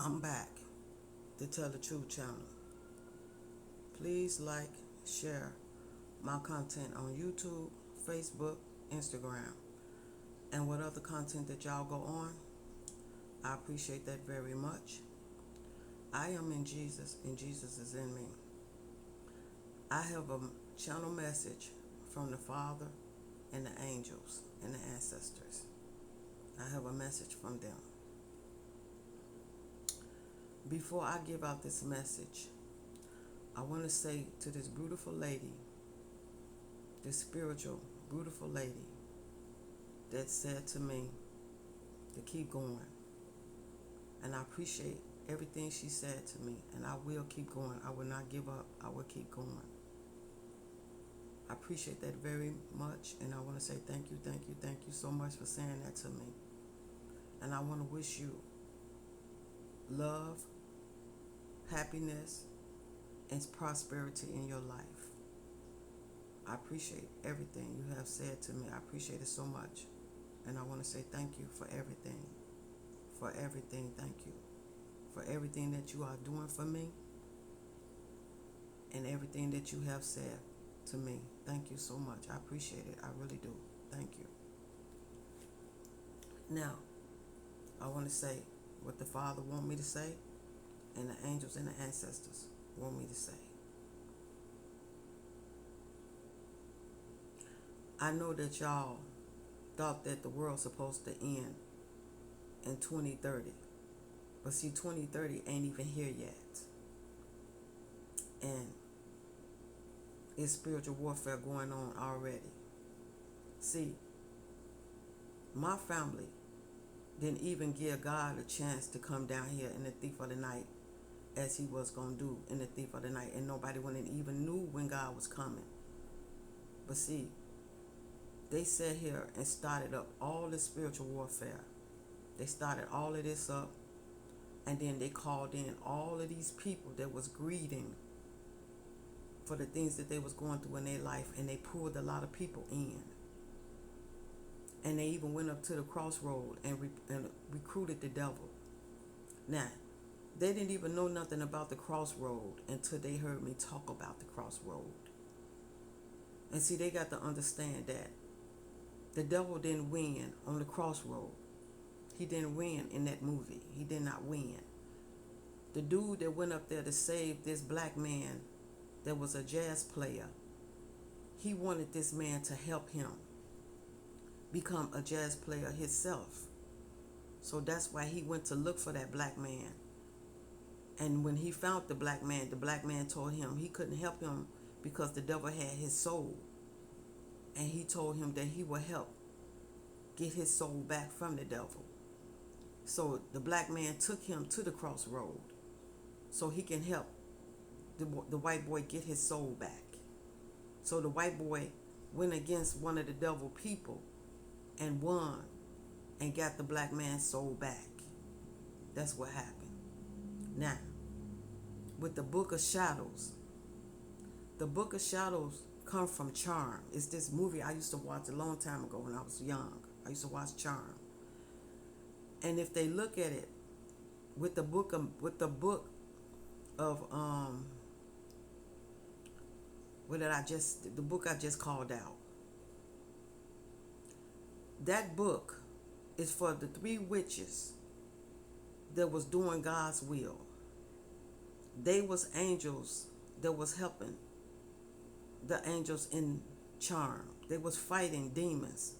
I'm back to Tell the Truth channel. Please like, share my content on YouTube, Facebook, Instagram, and what other content that y'all go on. I appreciate that very much. I am in Jesus and Jesus is in me. I have a channel message from the Father and the angels and the ancestors. I have a message from them. Before I give out this message, I want to say to this beautiful lady, this spiritual, beautiful lady that said to me to keep going. And I appreciate everything she said to me, and I will keep going. I will not give up. I will keep going. I appreciate that very much, and I want to say thank you, thank you, thank you so much for saying that to me. And I want to wish you love, happiness, and prosperity in your life. I appreciate everything you have said to me. I appreciate it so much. And I want to say thank you for everything. For everything, thank you. For everything that you are doing for me. And everything that you have said to me. Thank you so much. I appreciate it. I really do. Thank you. Now, I want to say what the Father wants me to say and the angels and the ancestors want me to say. I know that y'all thought that the world's supposed to end in 2030. But see, 2030 ain't even here yet. And it's spiritual warfare going on already. See, my family didn't even give God a chance to come down here in the thief of the night as he was going to do in the thief of the night. And nobody wouldn't even knew when God was coming. But see, they sat here and started up all this spiritual warfare. They started all of this up, and then they called in all of these people that was grieving for the things that they was going through in their life, and they pulled a lot of people in. And they even went up to the crossroad and recruited the devil. Now, they didn't even know nothing about the crossroad until they heard me talk about the crossroad. And see, they got to understand that the devil didn't win on the crossroad. He didn't win in that movie. He did not win. The dude that went up there to save this black man that was a jazz player, he wanted this man to help him become a jazz player himself. So that's why he went to look for that black man. And when he found the black man told him he couldn't help him because the devil had his soul. And he told him that he would help get his soul back from the devil. So the black man took him to the crossroad so he can help the white boy get his soul back. So the white boy went against one of the devil people and won and got the black man's soul back. That's what happened. Now, with the Book of Shadows, the Book of Shadows come from Charm. It's this movie I used to watch a long time ago when I was young. I used to watch Charm. And if they look at it with the book of what did the book I just called out. That book is for the three witches that was doing God's will. They was angels that was helping the angels in Charm. They was fighting demons.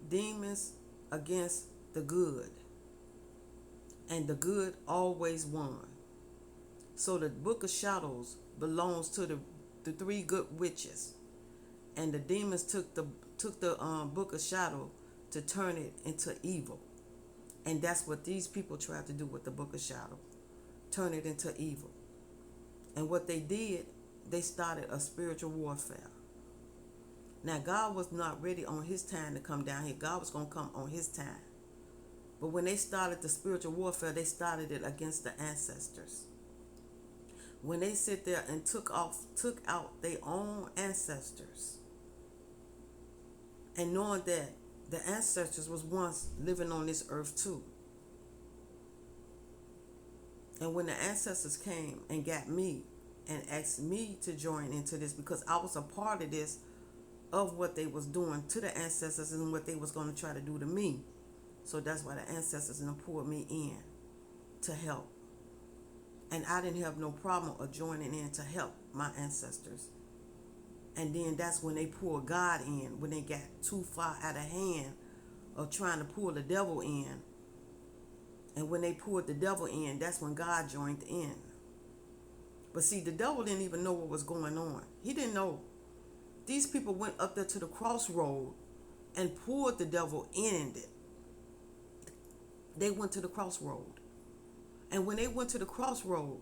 Demons against the good. And the good always won. So the Book of Shadows belongs to the three good witches. And the demons took the Book of Shadow to turn it into evil. And that's what these people tried to do with the Book of Shadow. Turn it into evil. And what they did, they started a spiritual warfare. Now, God was not ready on his time to come down here. God was going to come on his time. But when they started the spiritual warfare, they started it against the ancestors. When they sit there and took out their own ancestors, and knowing that the ancestors was once living on this earth too. And when the ancestors came and got me and asked me to join into this because I was a part of this, of what they was doing to the ancestors and what they was going to try to do to me. So that's why the ancestors pulled me in to help. And I didn't have no problem of joining in to help my ancestors. And then that's when they pulled God in, when they got too far out of hand of trying to pull the devil in. And when they pulled the devil in, that's when God joined in. But see, the devil didn't even know what was going on. He didn't know. These people went up there to the crossroad and pulled the devil in it. They went to the crossroad. And when they went to the crossroad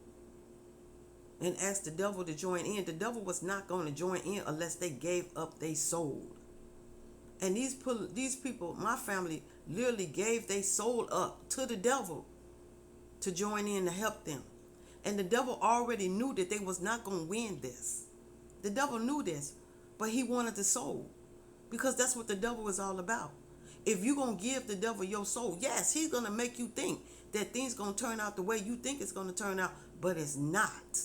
and asked the devil to join in, the devil was not going to join in unless they gave up their soul. And these people, my family, literally gave their soul up to the devil to join in to help them. And the devil already knew that they was not going to win this. The devil knew this, but he wanted the soul, because that's what the devil is all about. If you're going to give the devil your soul, yes, he's going to make you think that things going to turn out the way you think it's going to turn out, but it's not.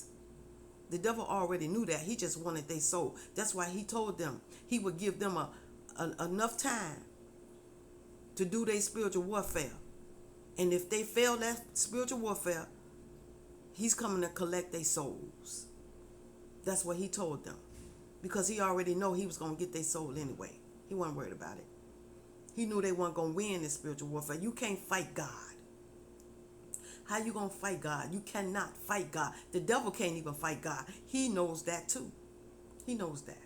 The devil already knew that. He just wanted their soul. That's why he told them he would give them enough time to do their spiritual warfare. And if they fail that spiritual warfare, he's coming to collect their souls. That's what he told them. Because he already know he was going to get their soul anyway. He wasn't worried about it. He knew they weren't going to win this spiritual warfare. You can't fight God. How you going to fight God? You cannot fight God. The devil can't even fight God. He knows that too. He knows that.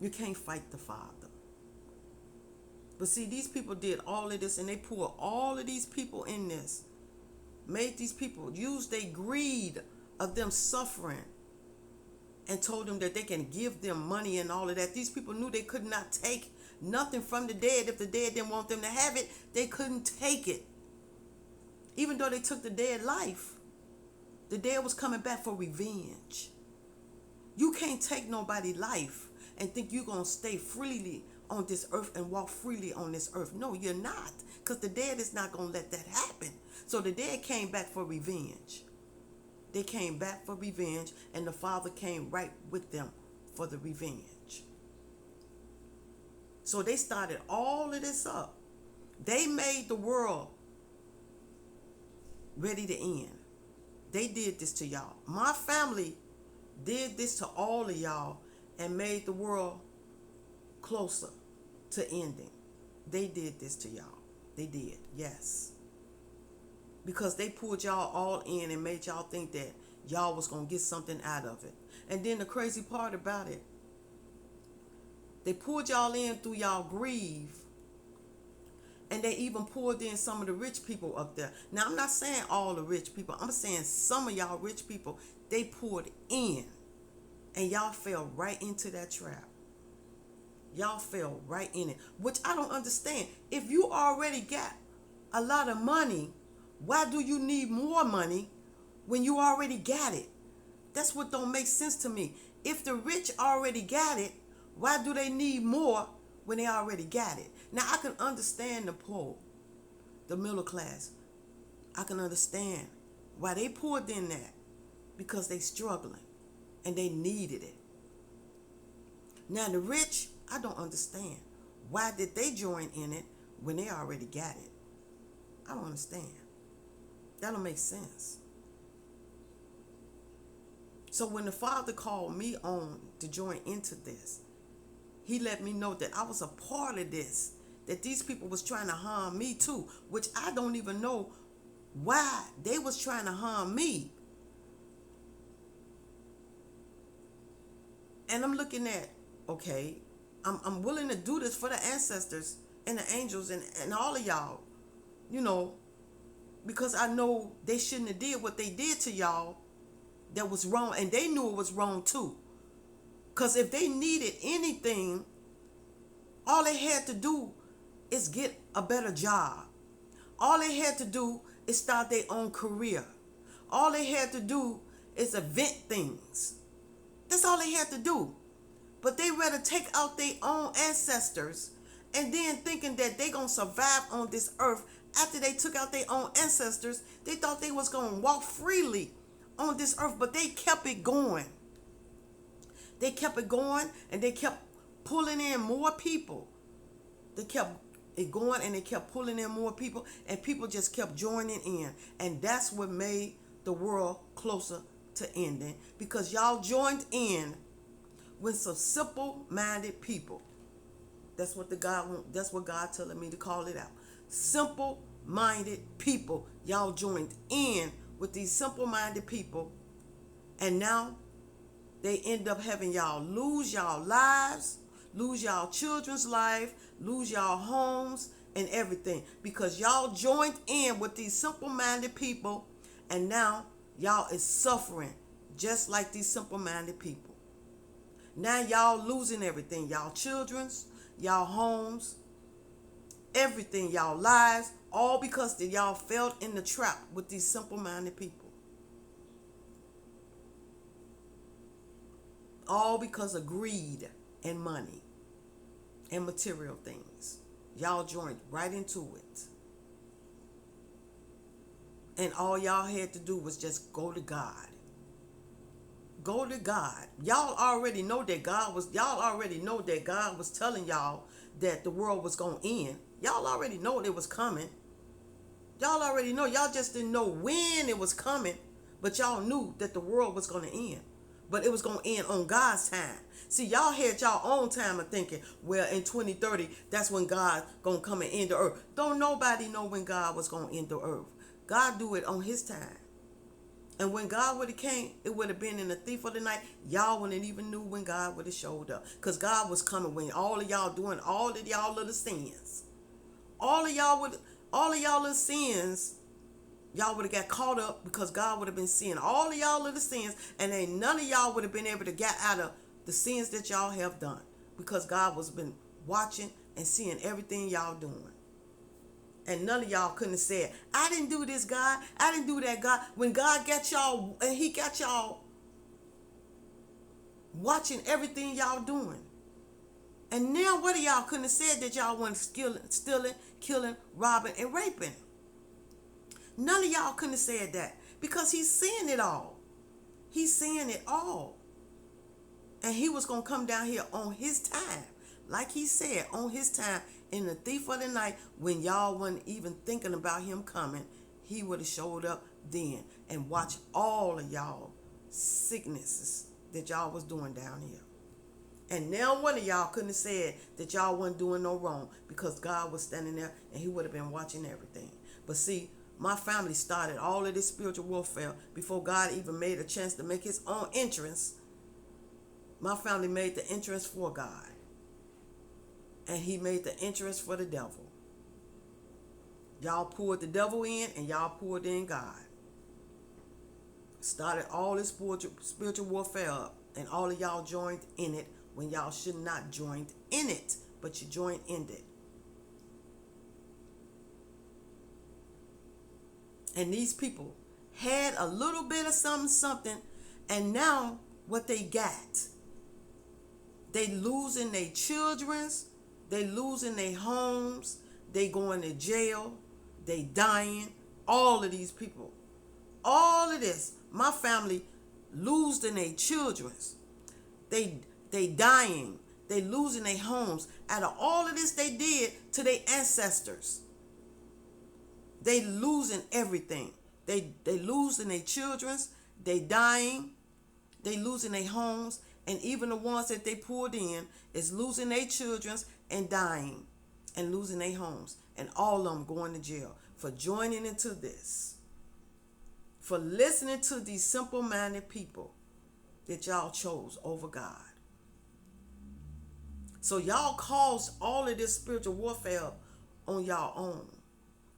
You can't fight the Father. But see, these people did all of this, and they pulled all of these people in this. Made these people use their greed of them suffering and told them that they can give them money and all of that. These people knew they could not take nothing from the dead. If the dead didn't want them to have it, they couldn't take it. Even though they took the dead life, the dead was coming back for revenge. You can't take nobody's life and think you're going to stay freely on this earth and walk freely on this earth. No, you're not, because the dead is not going to let that happen. So the dead came back for revenge. They came back for revenge, and the Father came right with them for the revenge. So they started all of this up. They made the world ready to end. They did this to y'all. My family did this to all of y'all and made the world closer to ending. They did this to y'all. They did, yes. Because they pulled y'all all in and made y'all think that y'all was going to get something out of it. And then the crazy part about it, they pulled y'all in through y'all grief. And they even pulled in some of the rich people up there. Now, I'm not saying all the rich people. I'm saying some of y'all rich people, they pulled in. And y'all fell right into that trap. Y'all fell right in it. Which I don't understand. If you already got a lot of money, why do you need more money when you already got it? That's what don't make sense to me. If the rich already got it, why do they need more when they already got it? Now, I can understand the poor, the middle class. I can understand why they poured in that, because they struggling and they needed it. Now, the rich, I don't understand. Why did they join in it when they already got it? I don't understand. That don't make sense. So when the Father called me on to join into this, he let me know that I was a part of this, that these people was trying to harm me too, which I don't even know why they was trying to harm me. And I'm looking at, okay, I'm willing to do this for the ancestors and the angels and all of y'all, you know, because I know they shouldn't have did what they did to y'all that was wrong, and they knew it was wrong too. Because if they needed anything, all they had to do is get a better job. All they had to do is start their own career. All they had to do is invent things. That's all they had to do. But they rather take out their own ancestors and then thinking that they're going to survive on this earth after they took out their own ancestors, they thought they was going to walk freely on this earth, but they kept it going. They kept it going, and they kept pulling in more people. They kept it going, and they kept pulling in more people, and people just kept joining in. And that's what made the world closer to ending, because y'all joined in with some simple-minded people. That's what God telling me to call it out. Simple-minded people. Y'all joined in with these simple-minded people, and now they end up having y'all lose y'all lives, lose y'all children's life, lose y'all homes and everything, because y'all joined in with these simple-minded people, and now y'all is suffering just like these simple-minded people. Now y'all losing everything, y'all children's, y'all homes, everything, y'all lives, all because y'all fell in the trap with these simple-minded people. All because of greed and money and material things. Y'all joined right into it. And all y'all had to do was just go to God. Go to God. Y'all already know that God was telling y'all that the world was going to end. Y'all already know it was coming. Y'all already know. Y'all just didn't know when it was coming, but y'all knew that the world was going to end. But it was going to end on God's time. See, y'all had y'all own time of thinking, well, in 2030, that's when God going to come and end the earth. Don't nobody know when God was going to end the earth. God do it on his time. And when God would have came, it would have been in the thief of the night. Y'all wouldn't even knew when God would have showed up. Because God was coming when all of y'all doing all of y'all little sins. All of y'all little sins, y'all would have got caught up, because God would have been seeing all of y'all little sins, and ain't none of y'all would have been able to get out of the sins that y'all have done, because God was been watching and seeing everything y'all doing. And none of y'all couldn't have said, I didn't do this, God. I didn't do that, God. When God got y'all, and he got y'all watching everything y'all doing. And now what of y'all couldn't have said that y'all wasn't stealing, killing, robbing, and raping? None of y'all couldn't have said that, because he's seeing it all. He's seeing it all. And he was going to come down here on his time. Like he said, on his time, in the thief of the night, when y'all wasn't even thinking about him coming, he would have showed up then and watched all of y'all sicknesses that y'all was doing down here. And now one of y'all couldn't have said that y'all wasn't doing no wrong, because God was standing there and he would have been watching everything. But see, my family started all of this spiritual warfare before God even made a chance to make his own entrance. My family made the entrance for God. And he made the entrance for the devil. Y'all poured the devil in, and y'all poured in God. Started all this spiritual warfare up, and all of y'all joined in it when y'all should not joined in it, but you joined in it. And these people had a little bit of something, and now what they got, they losing their children's, they losing their homes, they going to jail, they dying. All of these people, all of this, my family losing their children's, they dying, they losing their homes. Out of all of this they did to their ancestors, they losing everything. They losing their children's, they dying, they losing their homes, and even the ones that they poured in is losing their children's and dying and losing their homes, and all of them going to jail for joining into this, for listening to these simple-minded people that y'all chose over God. So y'all caused all of this spiritual warfare on y'all own.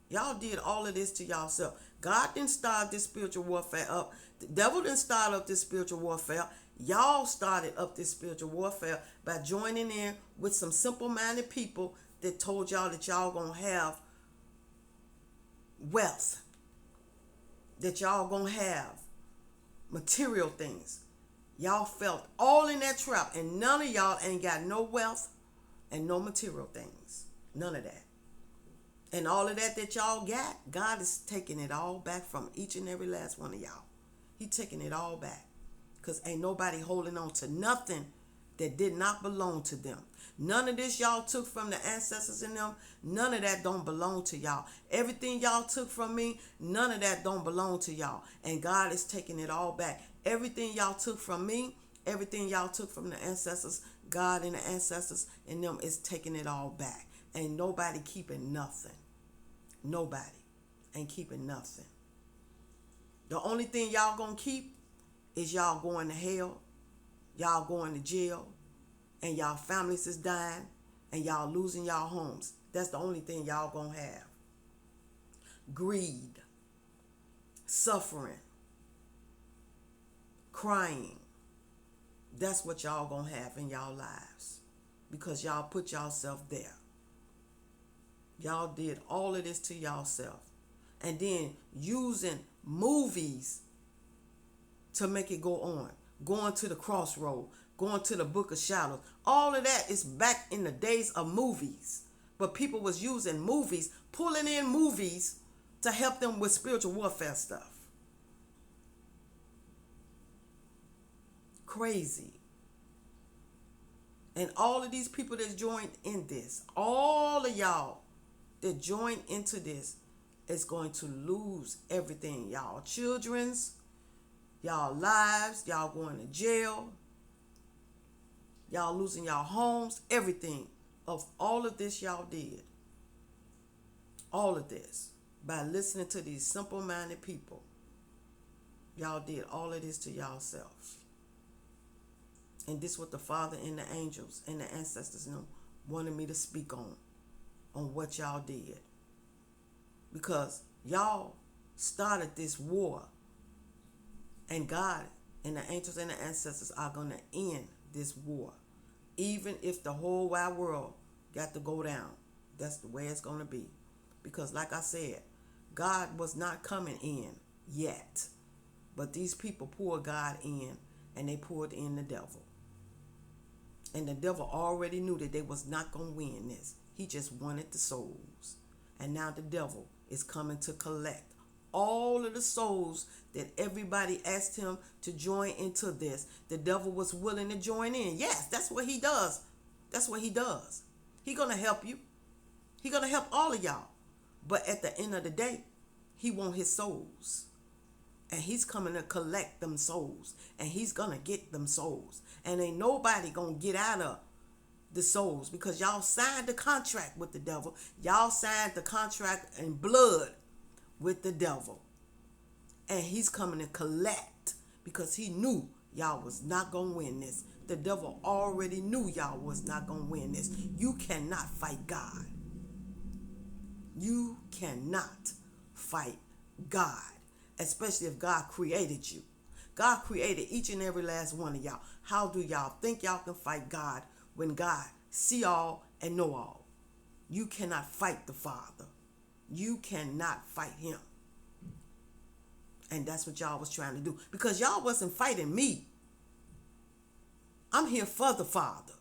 Y'all did all of this to yourself. God didn't start this spiritual warfare up. The devil didn't start up this spiritual warfare. Y'all started up this spiritual warfare by joining in with some simple-minded people that told y'all that y'all gonna have wealth, that y'all gonna have material things. Y'all felt all in that trap, and none of y'all ain't got no wealth and no material things. None of that. And all of that y'all got, God is taking it all back from each and every last one of y'all. He taking it all back. Because ain't nobody holding on to nothing that did not belong to them. None of this y'all took from the ancestors in them. None of that don't belong to y'all. Everything y'all took from me, none of that don't belong to y'all. And God is taking it all back. Everything y'all took from me, everything y'all took from the ancestors, God and the ancestors in them is taking it all back. Ain't nobody keeping nothing. Nobody ain't keeping nothing. The only thing y'all gonna keep is y'all going to hell, y'all going to jail, and y'all families is dying, and y'all losing y'all homes. That's the only thing y'all gonna have. Greed, suffering, crying. That's what y'all gonna have in y'all lives, because y'all put yourself there. Y'all did all of this to yourself, and then using movies to make it go on. Going to the crossroad, going to the book of shadows. All of that is back in the days of movies. But people was using movies, pulling in movies to help them with spiritual warfare stuff. Crazy. And all of these people that joined in this, all of y'all that joined into this is going to lose everything. Y'all children's, y'all lives, y'all going to jail, y'all losing y'all homes, everything of all of this y'all did. All of this by listening to these simple-minded people. Y'all did all of this to yourselves. And this is what the Father and the angels and the ancestors wanted me to speak on what y'all did. Because y'all started this war. And God and the angels and the ancestors are going to end this war. Even if the whole wide world got to go down. That's the way it's going to be. Because like I said, God was not coming in yet. But these people poured God in, and they poured in the devil. And the devil already knew that they was not going to win this. He just wanted the souls. And now the devil is coming to collect all of the souls that everybody asked him to join into this. The devil was willing to join in. Yes, that's what he does. That's what he does. He's going to help you. He's going to help all of y'all. But at the end of the day, he wants his souls. And he's coming to collect them souls. And he's going to get them souls. And ain't nobody going to get out of the souls, because y'all signed the contract with the devil. Y'all signed the contract in blood with the devil. And he's coming to collect, because he knew y'all was not going to win this. The devil already knew y'all was not going to win this. You cannot fight God. You cannot fight God, especially if God created you. God created each and every last one of y'all. How do y'all think y'all can fight God when God see all and know all? You cannot fight the Father. You cannot fight him. And that's what y'all was trying to do, because y'all wasn't fighting me. I'm here for the Father.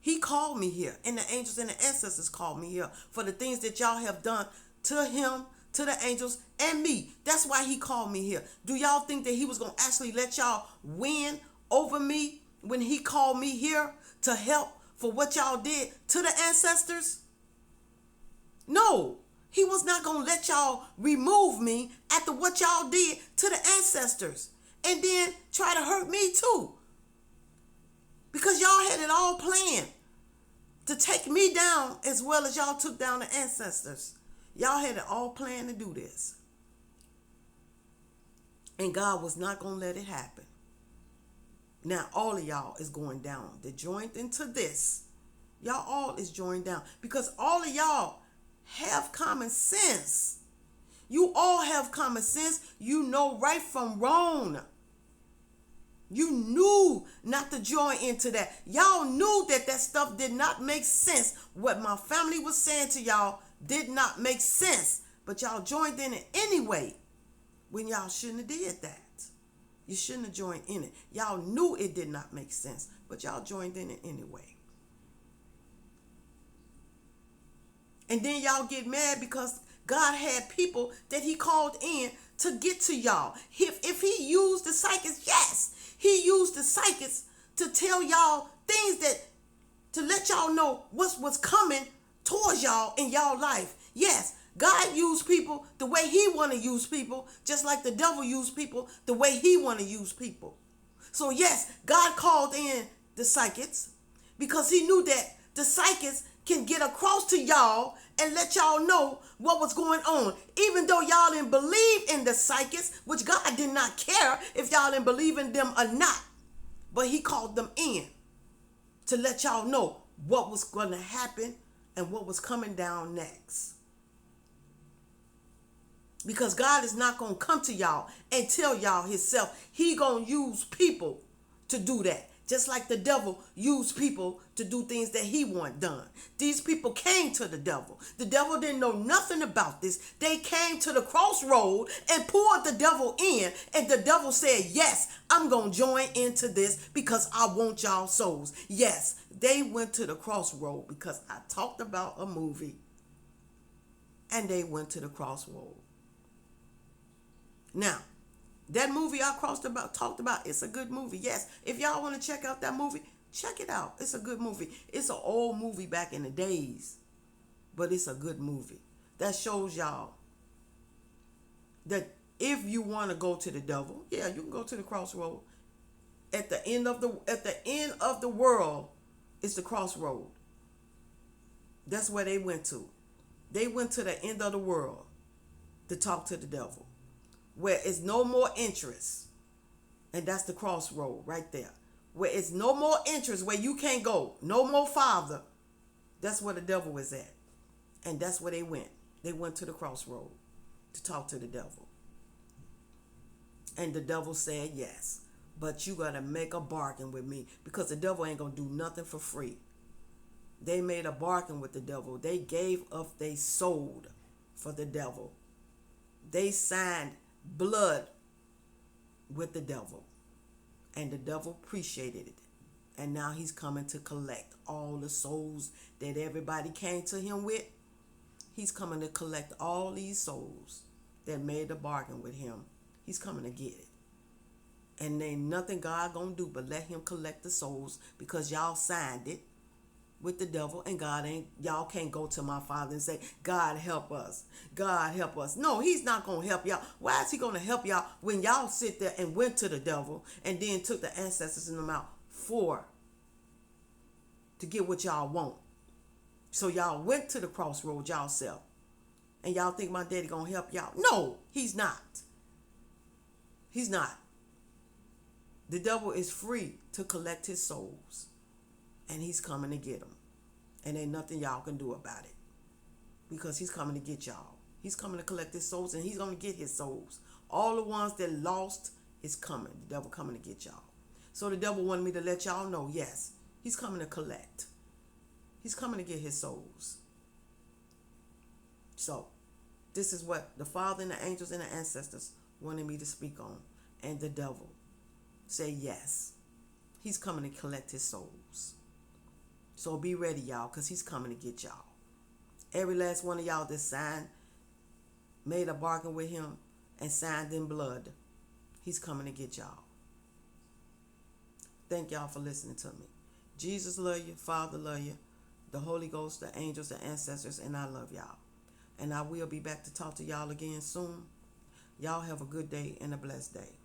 He called me here, and the angels and the ancestors called me here for the things that y'all have done to him, to the angels, and me. That's why he called me here. Do y'all think that he was going to actually let y'all win over me when he called me here to help for what y'all did to the ancestors? No, he was not going to let y'all remove me after what y'all did to the ancestors and then try to hurt me too. Because y'all had it all planned to take me down as well as y'all took down the ancestors. Y'all had it all planned to do this. And God was not going to let it happen. Now all of y'all is going down. They joined into this. Y'all all is joined down. Because all of y'all have common sense. You all have common sense. You know right from wrong. You knew not to join into that. Y'all knew that that stuff did not make sense. What my family was saying to y'all did not make sense. But y'all joined in it anyway, when y'all shouldn't have did that. You shouldn't have joined in it. Y'all knew it did not make sense, but y'all joined in it anyway. And then y'all get mad because God had people that he called in to get to y'all. If he used the psychics, yes, he used the psychics to tell y'all things that, to let y'all know what's coming towards y'all in y'all life. Yes, God used people the way he want to use people, just like the devil used people the way he want to use people. So yes, God called in the psychics because he knew that the psychics can get across to y'all and let y'all know what was going on. Even though y'all didn't believe in the psychics, which God did not care if y'all didn't believe in them or not. But he called them in to let y'all know what was going to happen and what was coming down next. Because God is not going to come to y'all and tell y'all himself. He going to use people to do that. Just like the devil used people to do things that he want done. These people came to the devil. The devil didn't know nothing about this. They came to the crossroad and pulled the devil in. And the devil said, yes, I'm going to join into this because I want y'all souls. Yes, they went to the crossroad because I talked about a movie. And they went to the crossroad. Now, that movie I talked about, it's a good movie. Yes, if y'all want to check out that movie, check it out. It's a good movie. It's an old movie back in the days, but it's a good movie. That shows y'all that if you want to go to the devil, yeah, you can go to the crossroad. At the end of the world, it's the crossroad. That's where they went to. They went to the end of the world to talk to the devil, where it's no more interest. And that's the crossroad right there. Where it's no more interest, where you can't go. No more father. That's where the devil is at. And that's where they went. They went to the crossroad to talk to the devil. And the devil said yes. But you got to make a bargain with me. Because the devil ain't going to do nothing for free. They made a bargain with the devil. They gave up, they sold for the devil. They signed blood with the devil, and the devil appreciated it, and now he's coming to collect all the souls that everybody came to him with. He's coming to collect all these souls that made the bargain with him. He's coming to get it, and ain't nothing God gonna do but let him collect the souls, because y'all signed it with the devil, and y'all can't go to my Father and say, God help us, God help us. No, he's not going to help y'all. Why is he going to help y'all when y'all sit there and went to the devil and then took the ancestors in them out to get what y'all want? So y'all went to the crossroads y'all self, and y'all think my daddy going to help y'all. No, he's not. He's not. The devil is free to collect his souls, and he's coming to get them. And ain't nothing y'all can do about it, because he's coming to get y'all. He's coming to collect his souls, and he's going to get his souls. All the ones that lost is coming. The devil coming to get y'all. So the devil wanted me to let y'all know, yes, he's coming to collect. He's coming to get his souls. So this is what the Father and the angels and the ancestors wanted me to speak on. And the devil say yes. He's coming to collect his souls. So be ready, y'all, because he's coming to get y'all. Every last one of y'all that signed, made a bargain with him, and signed in blood, he's coming to get y'all. Thank y'all for listening to me. Jesus love you. Father love you. The Holy Ghost, the angels, the ancestors, and I love y'all. And I will be back to talk to y'all again soon. Y'all have a good day and a blessed day.